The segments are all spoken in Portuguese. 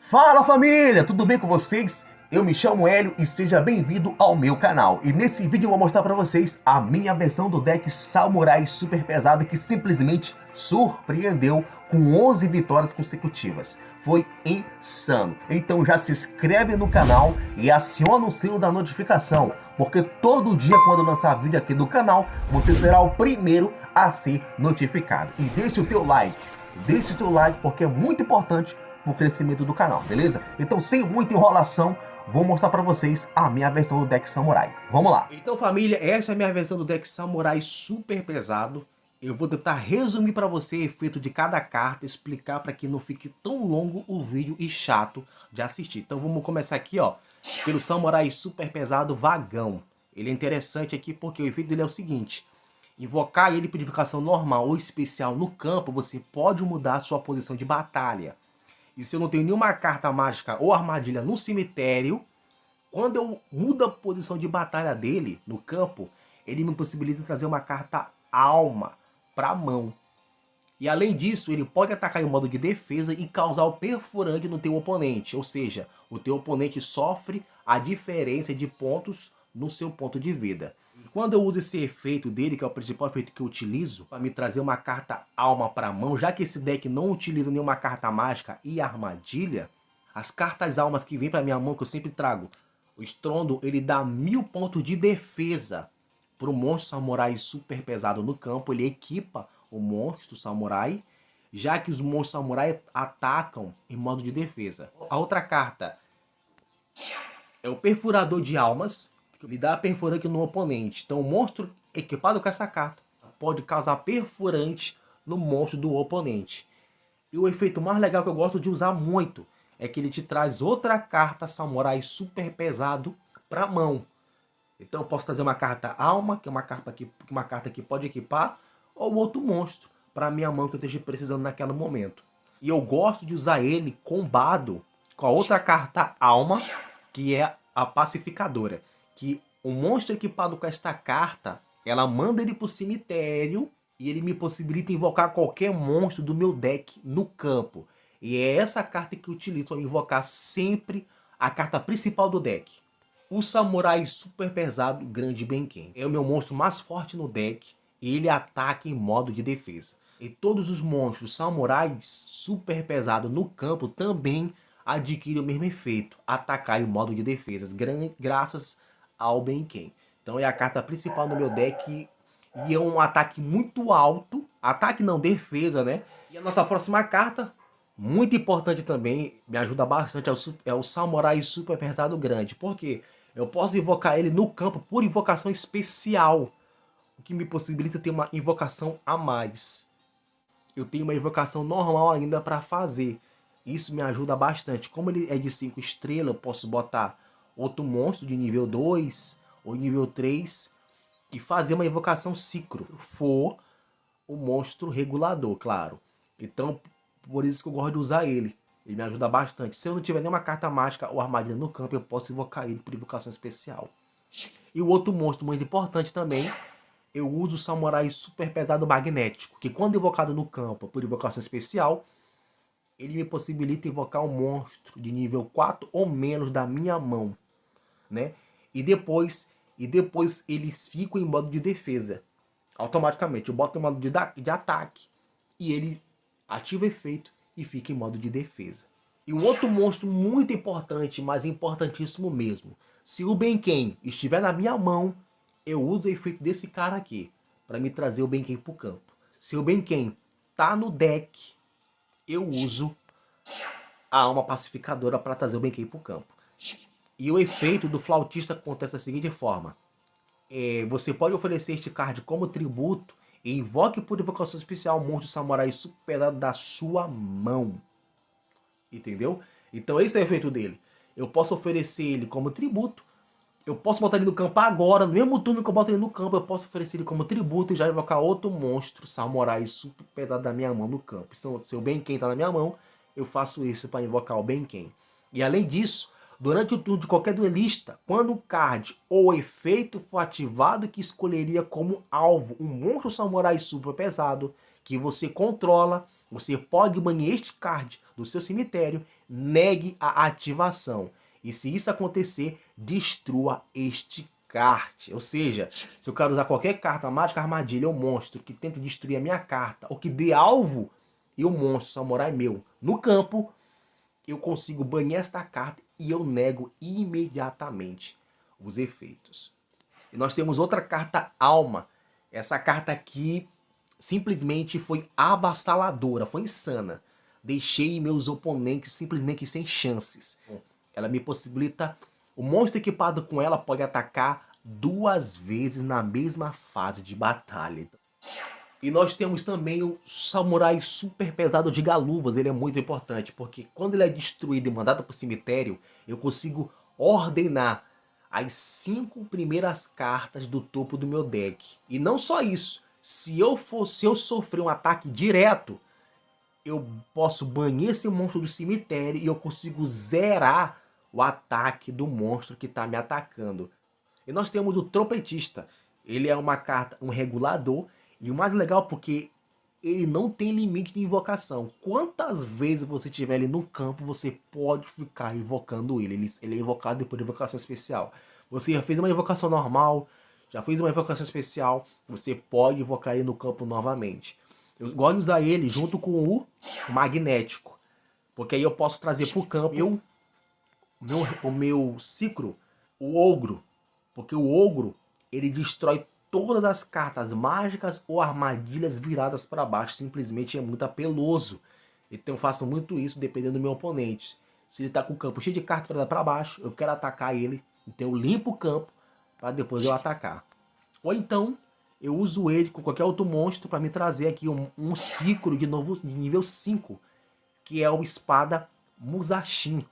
Fala família, tudo bem com vocês? Eu me chamo Hélio e seja bem-vindo ao meu canal. E nesse vídeo eu vou mostrar para vocês a minha versão do deck Samurai Super Pesado que simplesmente surpreendeu com 11 vitórias consecutivas. Foi insano. Então já se inscreve no canal e aciona o sino da notificação, porque todo dia quando eu lançar vídeo aqui do canal, você será o primeiro a ser notificado. E deixe o teu like porque é muito importante o crescimento do canal, beleza? Então, sem muita enrolação, vou mostrar para vocês a minha versão do deck Samurai. Vamos lá! Então, família, essa é a minha versão do deck Samurai Super Pesado. Eu vou tentar resumir para você o efeito de cada carta, explicar para que não fique tão longo o vídeo e chato de assistir. Então, vamos começar aqui, ó, pelo Samurai Super Pesado Vagão. Ele é interessante aqui porque o efeito dele é o seguinte: invocar ele por invocação normal ou especial no campo, você pode mudar a sua posição de batalha. E se eu não tenho nenhuma carta mágica ou armadilha no cemitério, quando eu mudo a posição de batalha dele no campo, ele me possibilita trazer uma carta alma para a mão. E além disso, ele pode atacar em modo de defesa e causar o perfurante no teu oponente. Ou seja, o teu oponente sofre a diferença de pontos no seu ponto de vida. Quando eu uso esse efeito dele, que é o principal efeito que eu utilizo, para me trazer uma carta alma para a mão, já que esse deck não utiliza nenhuma carta mágica e armadilha, as cartas almas que vêm para minha mão, que eu sempre trago, o estrondo, ele dá 1000 pontos de defesa para o monstro samurai super pesado no campo. Ele equipa o monstro samurai, já que os monstros samurai atacam em modo de defesa. A outra carta é o Perfurador de Almas, que lhe dá perfurante no oponente. Então o monstro equipado com essa carta pode causar perfurante no monstro do oponente. E o efeito mais legal que eu gosto de usar muito é que ele te traz outra carta Samurai Super Pesado para a mão. Então eu posso trazer uma carta alma, que é uma carta que pode equipar, ou outro monstro para minha mão que eu esteja precisando naquele momento. E eu gosto de usar ele combado com a outra carta alma, que é a Pacificadora. Que o monstro equipado com esta carta, ela manda ele para o cemitério e ele me possibilita invocar qualquer monstro do meu deck no campo. E é essa carta que eu utilizo para invocar sempre a carta principal do deck. O Samurai Super Pesado Grande Benken é o meu monstro mais forte no deck e ele ataca em modo de defesa. E todos os monstros samurais super pesado no campo também adquirem o mesmo efeito, atacar em modo de defesa, graças ao Benken. Então é a carta principal no meu deck e é um ataque muito alto, ataque não, defesa, né? E a nossa próxima carta, muito importante também, me ajuda bastante, é o Samurai Super Pesado Grande. Por quê? Eu posso invocar ele no campo por invocação especial, o que me possibilita ter uma invocação a mais. Eu tenho uma invocação normal ainda para fazer. Isso me ajuda bastante. Como ele é de 5 estrelas, eu posso botar outro monstro de nível 2 ou nível 3 e fazer uma invocação ciclo. For o monstro regulador, claro. Então, por isso que eu gosto de usar ele. Ele me ajuda bastante. Se eu não tiver nenhuma carta mágica ou armadilha no campo, eu posso invocar ele por invocação especial. E o outro monstro muito importante também, eu uso o Samurai Super Pesado Magnético, que quando invocado no campo por invocação especial, ele me possibilita invocar um monstro de nível 4 ou menos da minha mão, né? E depois eles ficam em modo de defesa. Automaticamente, eu boto em modo de ataque e ele ativa o efeito e fica em modo de defesa. E um outro monstro muito importante, mas importantíssimo mesmo. Se o Benken estiver na minha mão, eu uso o efeito desse cara aqui para me trazer o Benken para o campo. Se o Benken tá no deck, eu uso a alma pacificadora para trazer o Benken para o campo. E o efeito do flautista acontece da seguinte forma. Você pode oferecer este card como tributo e invoque por invocação especial o monstro samurai super pesado da sua mão. Entendeu? Então esse é o efeito dele. Eu posso oferecer ele como tributo. Eu posso botar ele no campo agora, no mesmo turno que eu boto ele no campo, eu posso oferecer ele como tributo e já invocar outro monstro samurai super pesado da minha mão no campo. Se o Benken está na minha mão, eu faço isso para invocar o Benken. E além disso, durante o turno de qualquer duelista, quando o card ou efeito for ativado que escolheria como alvo um monstro samurai super pesado que você controla, você pode banir este card do seu cemitério negue a ativação. E se isso acontecer, destrua este kart. Ou seja, se eu quero usar qualquer carta mágica, armadilha ou monstro que tente destruir a minha carta, ou que dê alvo e o monstro samurai meu no campo, eu consigo banir esta carta e eu nego imediatamente os efeitos. E nós temos outra carta alma. Essa carta aqui simplesmente foi avassaladora, foi insana. Deixei meus oponentes simplesmente sem chances. Ela me possibilita... O monstro equipado com ela pode atacar 2 vezes na mesma fase de batalha. E nós temos também o Samurai Super Pesado de Galuvas. Ele é muito importante, porque quando ele é destruído e mandado para o cemitério, eu consigo ordenar as 5 primeiras cartas do topo do meu deck. E não só isso, se eu sofrer um ataque direto, eu posso banir esse monstro do cemitério e eu consigo zerar o ataque do monstro que está me atacando. E nós temos o Trompetista. Ele é uma carta, um regulador. E o mais legal porque ele não tem limite de invocação. Quantas vezes você tiver ele no campo, você pode ficar invocando ele. Ele é invocado depois de invocação especial. Você já fez uma invocação normal, já fez uma invocação especial, você pode invocar ele no campo novamente. Eu gosto de usar ele junto com o Magnético, porque aí eu posso trazer para o campo o meu Cicro, o Ogro. Porque o Ogro, ele destrói todas as cartas mágicas ou armadilhas viradas para baixo. Simplesmente é muito apeloso. Então eu faço muito isso dependendo do meu oponente. Se ele está com o campo cheio de cartas viradas para baixo, eu quero atacar ele. Então eu limpo o campo para depois eu atacar. Ou então eu uso ele com qualquer outro monstro para me trazer aqui um Ciclo de nível 5. Que é o Espada Musashin.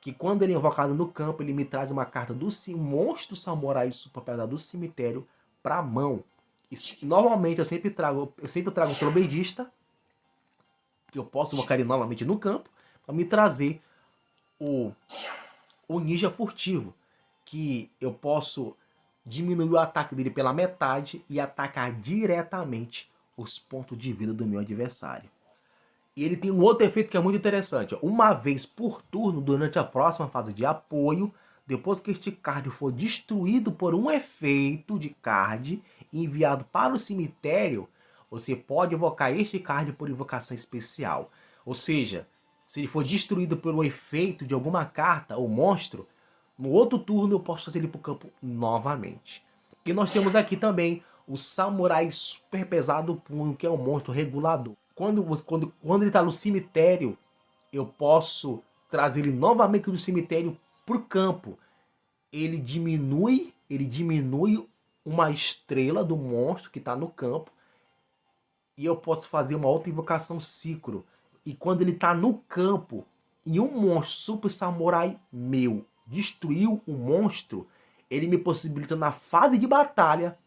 Que quando ele é invocado no campo, ele me traz uma carta do monstro samurai super pesado do cemitério para a mão. E normalmente eu sempre trago o trombedista, que eu posso invocar ele novamente no campo, para me trazer o ninja furtivo, que eu posso diminuir o ataque dele pela metade e atacar diretamente os pontos de vida do meu adversário. E ele tem um outro efeito que é muito interessante. Uma vez por turno, durante a próxima fase de apoio, depois que este card for destruído por um efeito de card enviado para o cemitério, você pode invocar este card por invocação especial. Ou seja, se ele for destruído por um efeito de alguma carta ou monstro, no outro turno eu posso trazer ele para o campo novamente. E nós temos aqui também o Samurai Super Pesado Punho, que é um monstro regulador. Quando ele está no cemitério, eu posso trazer ele novamente do cemitério para o campo. Ele diminui uma estrela do monstro que está no campo. E eu posso fazer uma outra invocação Ciclo. E quando ele está no campo e um monstro super samurai meu destruiu o monstro, ele me possibilita na fase de batalha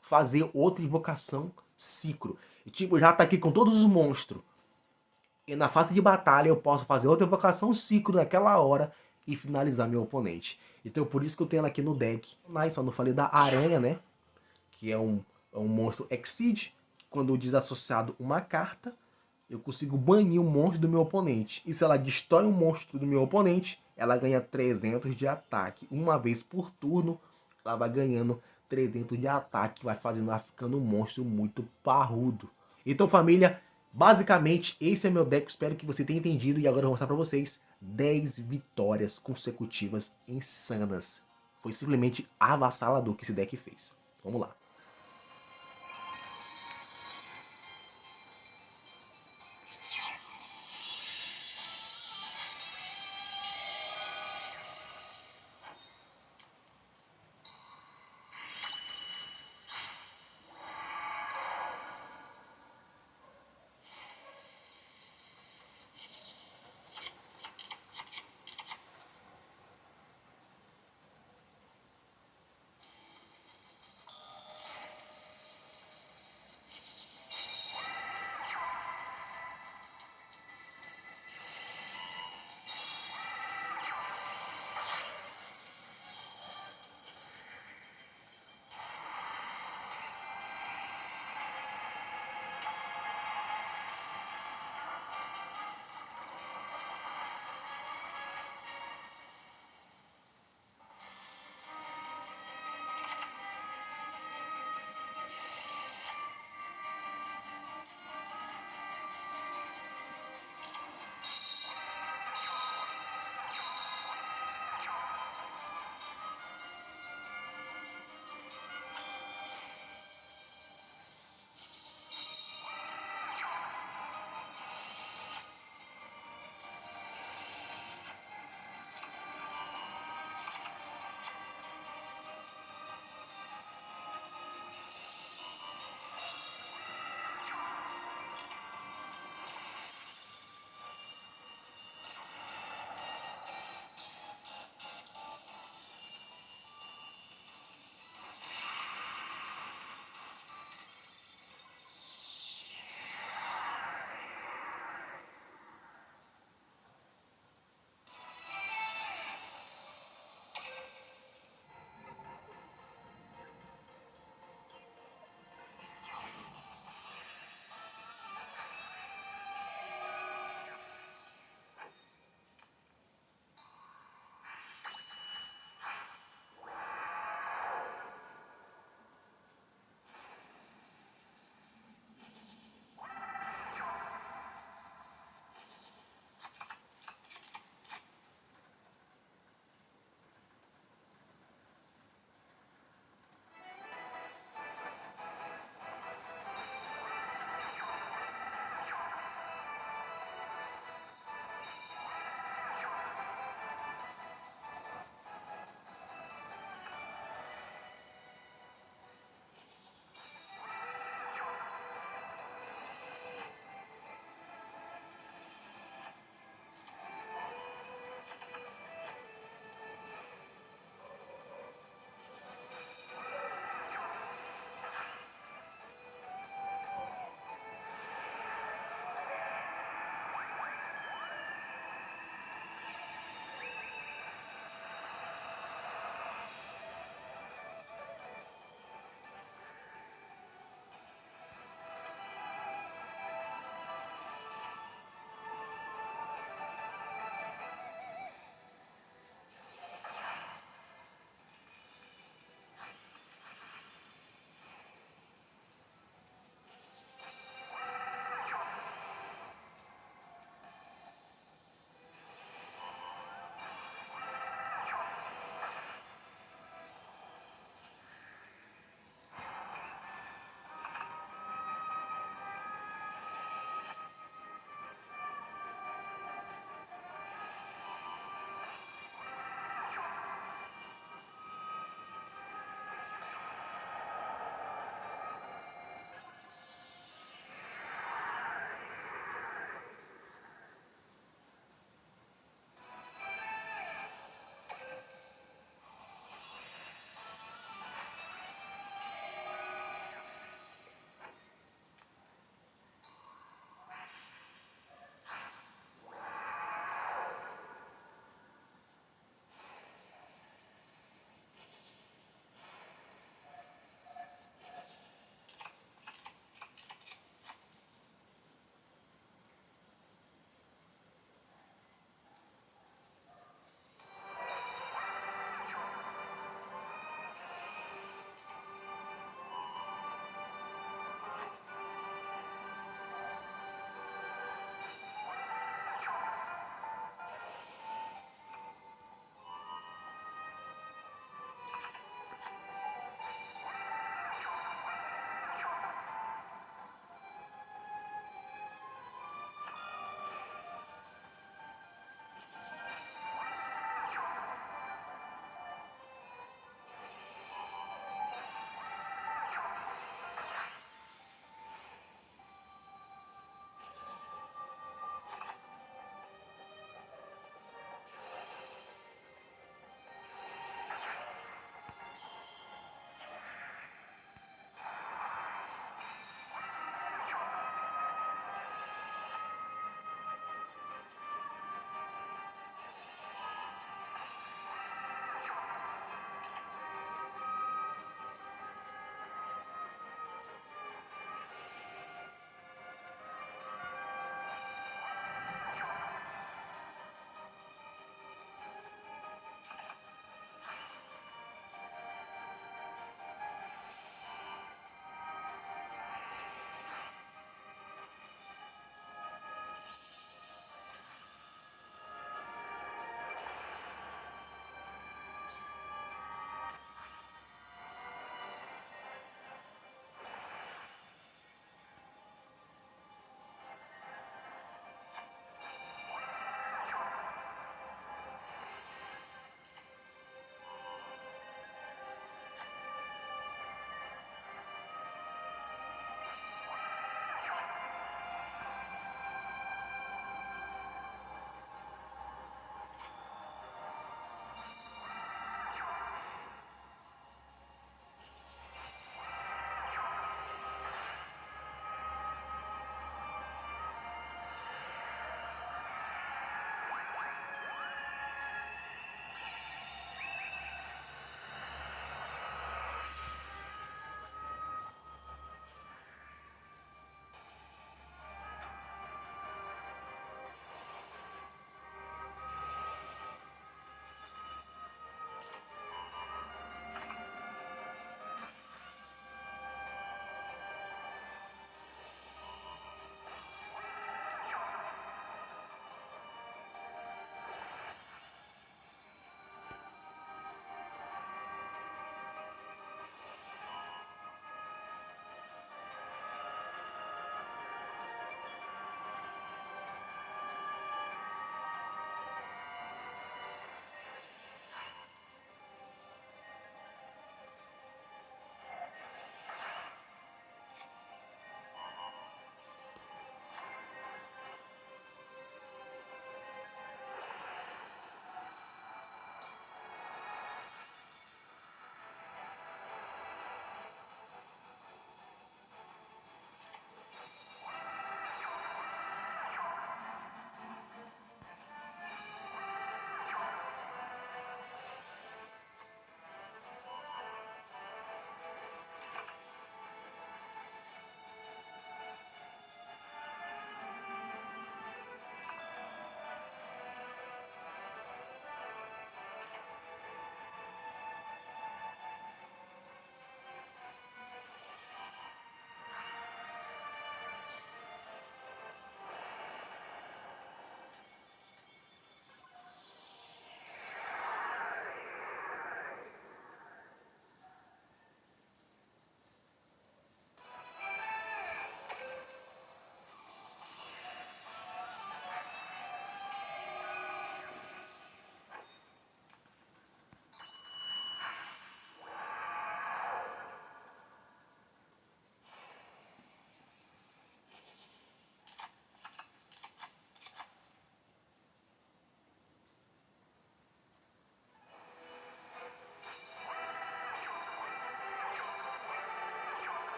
fazer outra invocação Ciclo. E tipo, já tá aqui com todos os monstros. E na fase de batalha eu posso fazer outra invocação Ciclo naquela hora e finalizar meu oponente. Então por isso que eu tenho ela aqui no deck. Mas só não falei da aranha, né? Que é um monstro Exceed. Quando eu desassociado uma carta, eu consigo banir o monstro do meu oponente. E se ela destrói um monstro do meu oponente, ela ganha 300 de ataque. Uma vez por turno, ela vai ganhando 300 de ataque, vai fazendo ela ficando um monstro muito parrudo. Então família, basicamente esse é meu deck, espero que você tenha entendido. E agora eu vou mostrar pra vocês 10 vitórias consecutivas insanas. Foi simplesmente avassalador que esse deck fez. Vamos lá.